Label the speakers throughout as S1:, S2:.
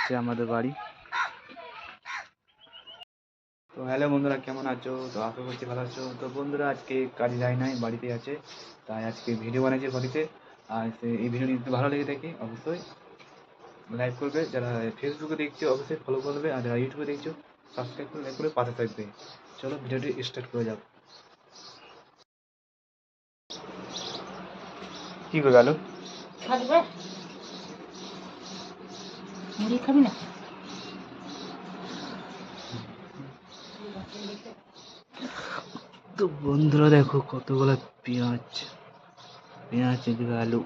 S1: হচ্ছে আমাদের বাড়ি। তো হ্যালো বন্ধুরা, কেমন আছো? তো আশা করছি ভালো আছো। তো বন্ধুরা, আজকে কাজে যাই নাই, বাড়িতে আছে, তাই আজকে ভিডিও বানাইছি বাড়িতে। আর এই ভিডিও যদি ভালো লেগে থাকে অবশ্যই লাইক করবে, যারা ফেসবুকে দেখছো অবশ্যই ফলো করবে, আর যারা ইউটিউবে দেখছো সাবস্ক্রাইব করে লাইক করে পাশে থাকবে। চলো ভিডিওটি স্টার্ট করে যাও। কি করে গেল?
S2: মুড়ি খাবি না?
S1: তো বন্ধুরা দেখো কতগুলো পেঁয়াজ, এদিকে আলু।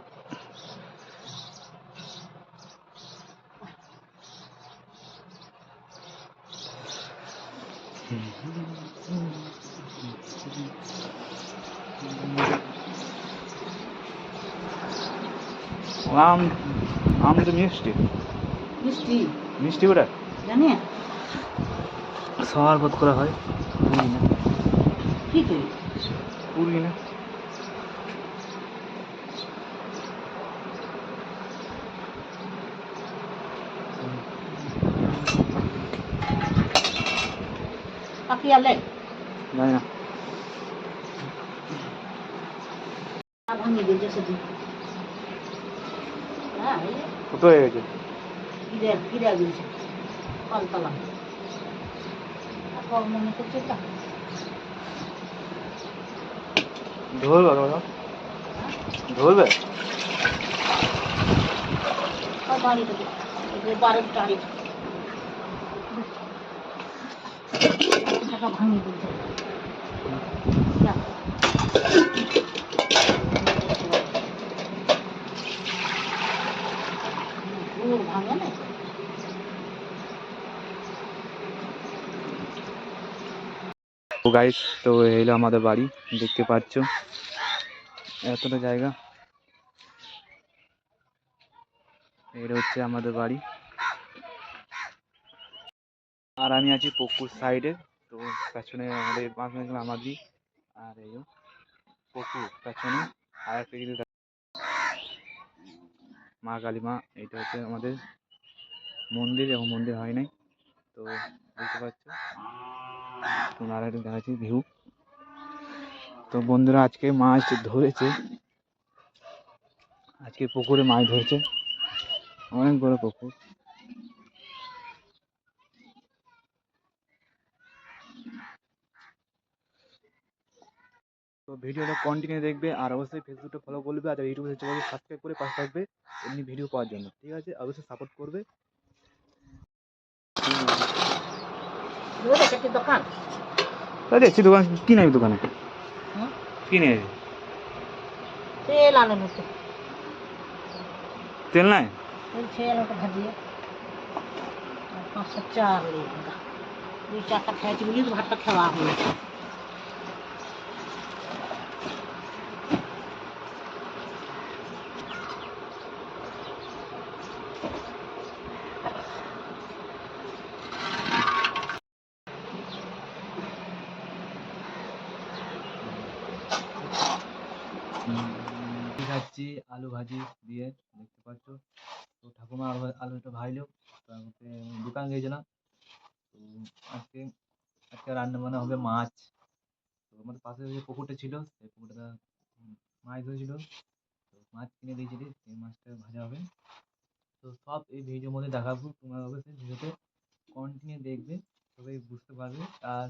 S1: আম আম তো মিষ্টি
S2: মিষ্টি
S1: মিষ্টি ওটা
S2: জানি
S1: শরবত করা হয়, পুরি না
S2: কি করি
S1: পুরি না।
S2: পাখি আলে
S1: জানি না।
S2: ভাঙিয়ে দিয়েছে সেদিন। হ্যাঁ
S1: কত হয়ে গেছে?
S2: কিরা দিয়েছে পালতলা মনে করছে তা
S1: ধরবে ধরবে
S2: বাড়িতে 12 তারিখ টাকা ভাঙিয়ে দিয়েছে। ভাঙে না
S1: তো গাইস, তো এলো আমাদের বাড়ি, দেখতে পাচ্ছ এতটা জায়গা। এটা হচ্ছে আমাদের বাড়ি, আর আমি আছি পুকুর সাইডে। তো পেছনে আমাদের আমাদের আর এই পুকুর পেছনে আর একটা কিছু মা কালী মা, এটা হচ্ছে আমাদের মন্দির, এবং মন্দির হয় নাই। তো দেখতে পাচ্ছ তোমরা আর একটু দেখাচ্ছি ভিউ। তো বন্ধুরা, আজকে মাছ ধরেছে, আজকে পুকুরে মাছ ধরেছে, অনেক বড় পুকুর। তো ভিডিওটা কন্টিনিউ দেখবে, আর অবশ্যই ফেসবুকটা ফলো করবে, আর ইউটিউবে চ্যানেলকে সাবস্ক্রাইব করে পাশে থাকবে এমনি ভিডিও পাওয়ার জন্য। ঠিক আছে, অবশ্যই সাপোর্ট করবে।
S2: দোকান
S1: দেখছি দোকান কি নাই, দোকানে কি নেই,
S2: তেল আনে মতো
S1: তেল নাই।
S2: তেল খেয়ে আলোটা ভাজিয়ে 500 চাল 2-4টা খেয়েছি বলি তো ভাতটা খাওয়া হয়েছে।
S1: খাচ্ছি আলু ভাজি দিয়ে, দেখতে পাচ্ছ। তো ঠাকুমা আলুটা ভাজলো, তারপরে দোকান গিয়েছিলাম। তো আজকে আজকে রান্না বান্না হবে মাছ। তো আমাদের পাশে যে পুকুরটা ছিল, সেই পুকুরটা মাছ ধরেছিল, তো মাছ কিনে দিয়েছিলি, সেই মাছটা ভাজা হবে। তো সব এই ভিডিওর মধ্যে দেখাবো, তোমরা অবশ্যই ভিডিওতে কন্টিনিউ দেখবে, তবেই বুঝতে পারবে। আর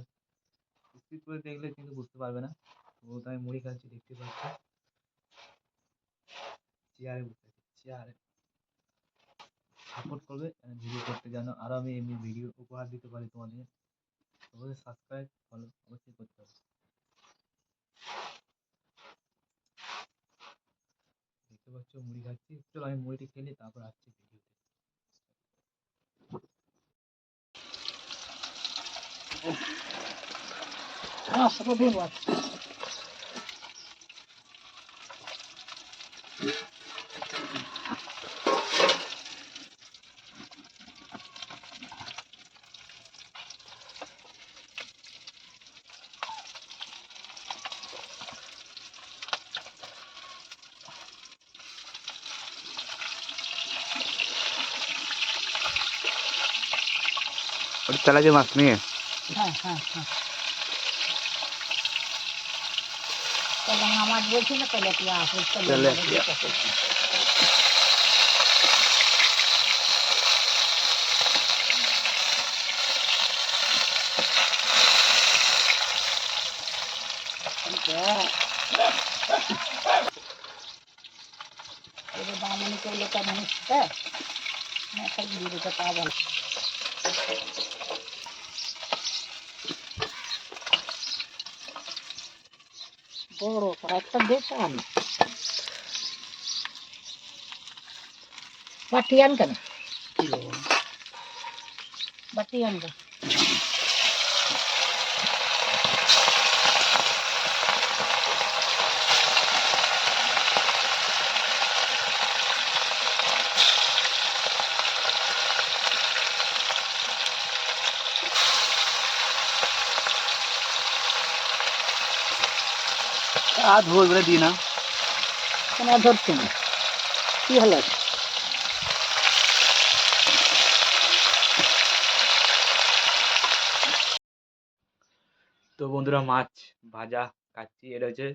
S1: স্কিপ করে দেখলে কিন্তু বুঝতে পারবে না। তো তাই মুড়ি খাচ্ছি, দেখতে পাচ্ছি চেয়ারে বসে আছি, চেয়ারে সাপোর্ট করবে ভিডিও করতে, জানো আরও আমি এমনি ভিডিও উপহার দিতে পারি তোমাদের। অবশ্যই সাবস্ক্রাইব ফলো অবশ্যই করতে হবে। দেখতে পাচ্ছ মুড়ি খাচ্ছি, চলো আমি মুড়িটি খেলে তারপর আসছি ভিডিওতে।
S2: সেটা দেবো আজকে।
S1: তেলাপিয়া মাছ নিয়ে
S2: হ্যাঁ হ্যাঁ হ্যাঁ তেলাঙ্গা মাছ বলছি না তেলাপিয়া
S1: তেলাপিয়া।
S2: এটা দামনি করলে তো মানুষটা একটা ভিডিওটা পাবেন বড় একটা দেখান বাটি আন কেন বাটি আনবে
S1: আর ধোয় বলে দিই না।
S2: কেন ধরছে না কি হলো
S1: তো বন্ধুরা মাছ ভাজা খাচ্ছি। এটা হচ্ছে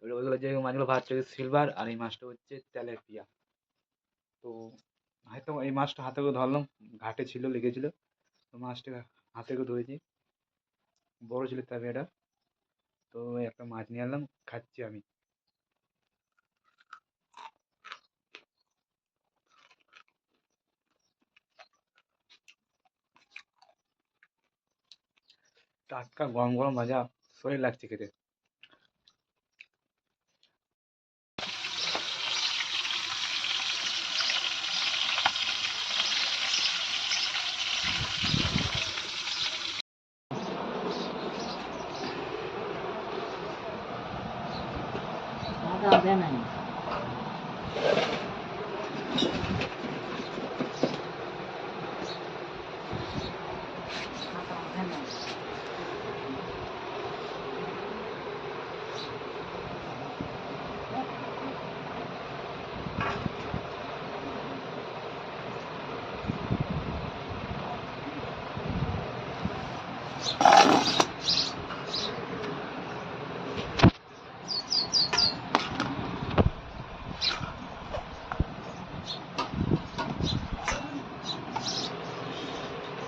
S1: ওইগুলো যে মাছগুলো ভাজছে সিলভার, আর এই মাছটা হচ্ছে তেলাপিয়া। তো হয়তো এই মাছটা হাতে করে ধরলাম, ঘাটে ছিল, লেগেছিল, তো মাছটা হাতে করে ধরেছি, বড় ছিল তেলাপিয়াটা। তো একটা মাছ নিয়ে আনলাম, খাচ্ছি আমি। টাটকা গরম গরম ভাজা, শরীর লাগছে খেতে।
S2: আদা দেন